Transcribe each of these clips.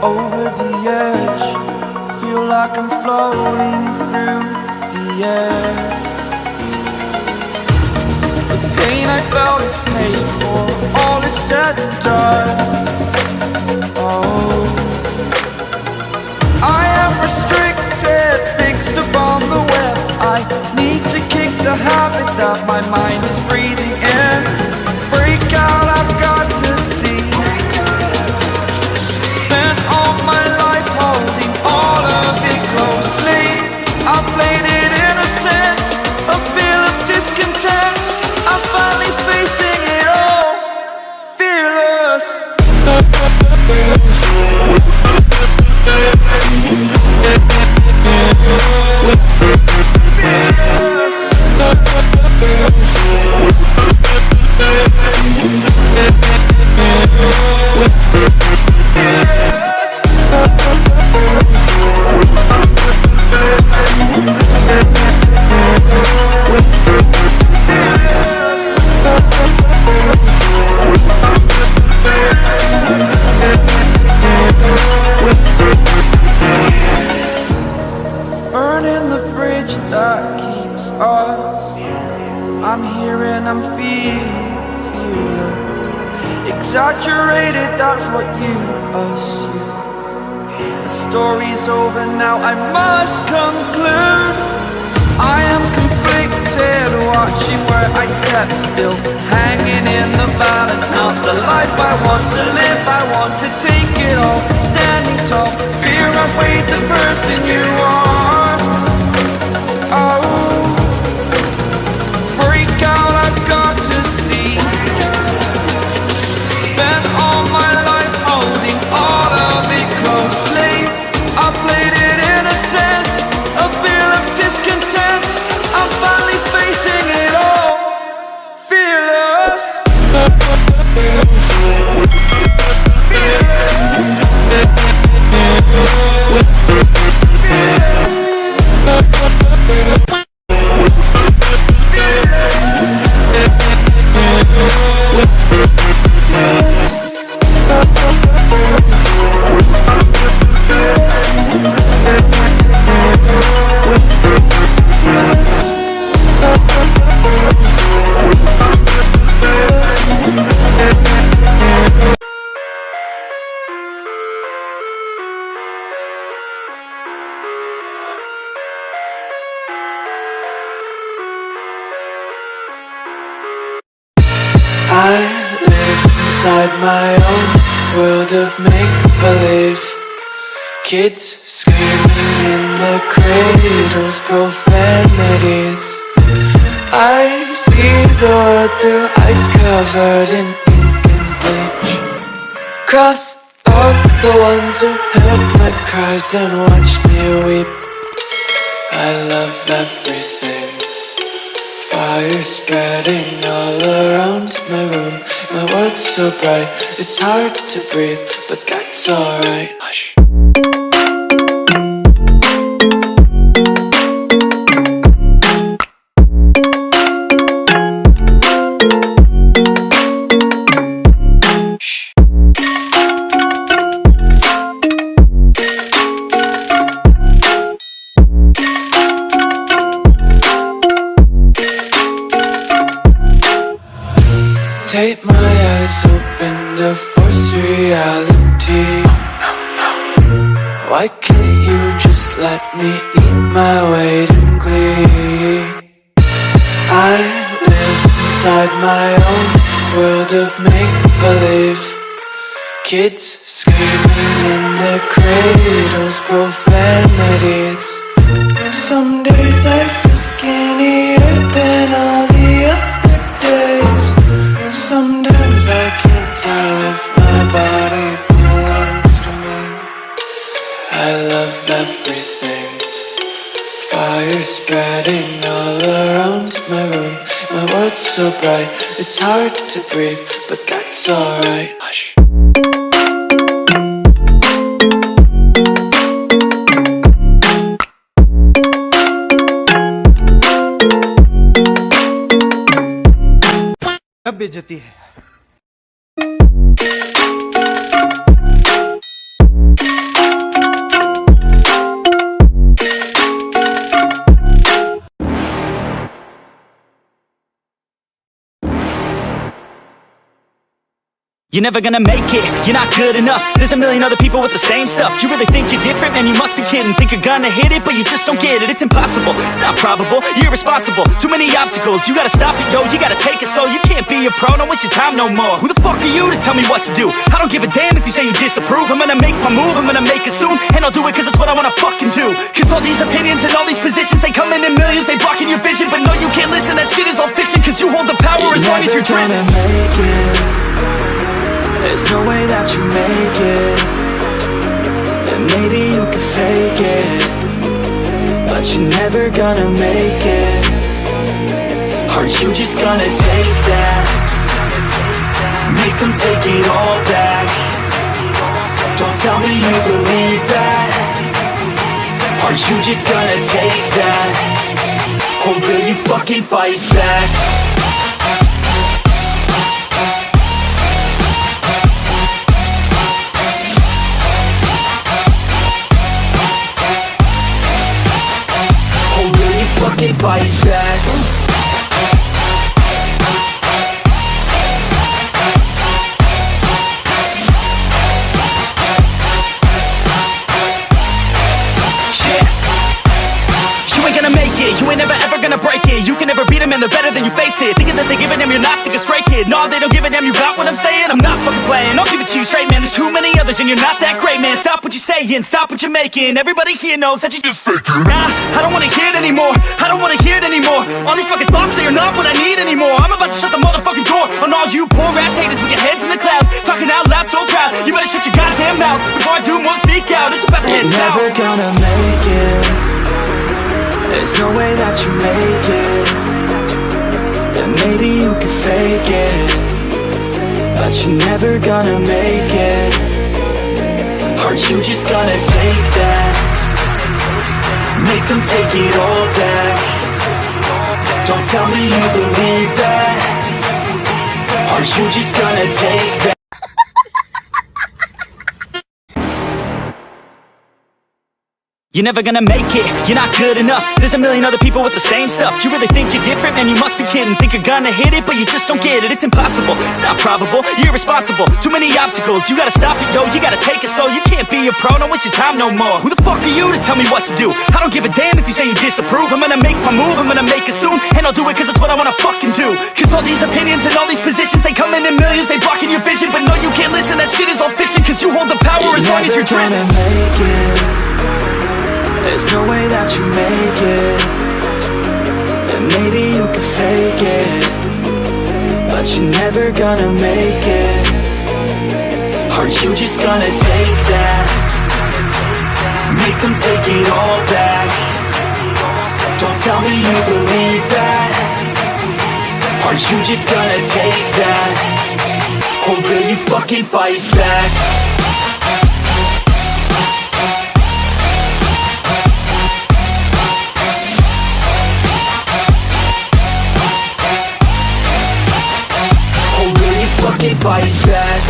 Over the edge, feel like I'm floating through the air. The pain I felt is paid for, all is said and done. Oh, I am restricted, fixed upon the web. I need to kick the habit that my mind is breathing in. Break out, I've got to see. Spent all my life holding all of it closely. I played it innocent, a feel of discontent. I'm finally facing it all, fearless. Burning the bridge that keeps us. I'm here and I'm feeling fearless. Exaggerated, that's what you assume. The story's over now, I must conclude. I am conflicted, watching where I step still, hanging in the balance. Not the life I want to live, I want to take it all. Standing tall, fear outweighed the person you are. Oh, break out, I've got to see. Spent all my life holding all of it closely. I played it innocent, a feel of discontent. I'm finally facing it all, fearless. I live inside my own world of make-believe. Kids screaming in the cradles, profanities. I see the world through ice covered in ink and bleach. Cross out the ones who heard my cries and watched me weep. I love everything. Fire spreading all around my room. My world's so bright, it's hard to breathe, but that's alright. Hush. Tape my eyes open to force reality. Why can't you just let me eat my weight in glee? I live inside my own world of make-believe. Kids screaming in their cradles, profanities. Some days I feel skinnier than all the other days. Sometimes I can't tell if my body belongs to me. I love everything. Fire spreading all around my room. My world's so bright, it's hard to breathe, but that's alright. Hush. बेइज्जती है। You're never gonna make it, you're not good enough. There's a million other people with the same stuff. You really think you're different? Man, you must be kidding. Think you're gonna hit it, but you just don't get it. It's impossible, it's not probable, you're irresponsible. Too many obstacles, you gotta stop it, yo. You gotta take it slow, you can't be a pro. Don't waste your time no more. Who the fuck are you to tell me what to do? I don't give a damn if you say you disapprove. I'm gonna make my move, I'm gonna make it soon. And I'll do it cause it's what I wanna fucking do. Cause all these opinions and all these positions, they come in millions, they blocking your vision. But no, you can't listen, that shit is all fiction. Cause you hold the power as long as you're dreaming. Make it. There's no way that you make it. And maybe you can fake it, but you're never gonna make it. Aren't you just gonna take that? Make them take it all back. Don't tell me you believe that. Aren't you just gonna take that? Or will you fucking fight back? Fucking fight back. You ain't gonna make it, you ain't never ever gonna break it. You can never beat them and they're better than you face it. Thinking that they give a damn, you're not thinking straight, kid. No, they don't give a damn, you got what I'm saying? I'm not fucking playing, I'll give it to you straight, man. There's too many others and you're not that great, man. Stop what you're saying, stop what you're making. Everybody here knows that you just faking. Nah, I don't wanna hear it anymore, I don't wanna hear it anymore. All these fucking thoughts, they are not what I need anymore. I'm about to shut the motherfucking door on all you poor ass haters with your heads in the clouds, talking out loud so proud. You better shut your goddamn mouth before I do more speak out. It's about to head south. You're never gonna make it. There's no way that you make it. And maybe you can fake it, but you're never gonna make it. Aren't you just gonna take that? Make them take it all back. Don't tell me you believe that. Aren't you just gonna take that? You're never gonna make it, you're not good enough. There's a million other people with the same stuff. You really think you're different? Man, you must be kidding. Think you're gonna hit it, but you just don't get it. It's impossible, it's not probable, you're irresponsible. Too many obstacles, you gotta stop it, yo. You gotta take it slow, you can't be a pro. Don't waste your time no more. Who the fuck are you to tell me what to do? I don't give a damn if you say you disapprove. I'm gonna make my move, I'm gonna make it soon. And I'll do it cause it's what I wanna fucking do. Cause all these opinions and all these positions, they come in millions, they blocking your vision. But no, you can't listen, that shit is all fiction. Cause you hold the power as long as you're dreaming. Make it. There's no way that you make it. And maybe you can fake it, but you're never gonna make it. Aren't you just gonna take that? Make them take it all back. Don't tell me you believe that. Aren't you just gonna take that? Or will you fucking fight back? Fucking fight back.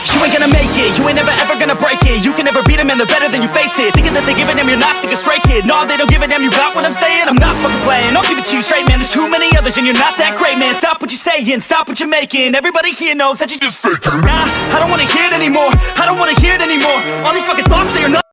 You ain't gonna make it, you ain't never ever gonna break it. You can never beat them and they're better than you face it. Thinking that they give a damn, you're not thinking straight, kid. No, they don't give a damn, you got what I'm saying? I'm not fucking playing, I'll give it to you straight, man. There's too many others and you're not that great, man. Stop what you're saying, stop what you're making. Everybody here knows that you just faking. Nah, I don't wanna hear it anymore, I don't wanna hear it anymore. All these fucking thoughts, they are not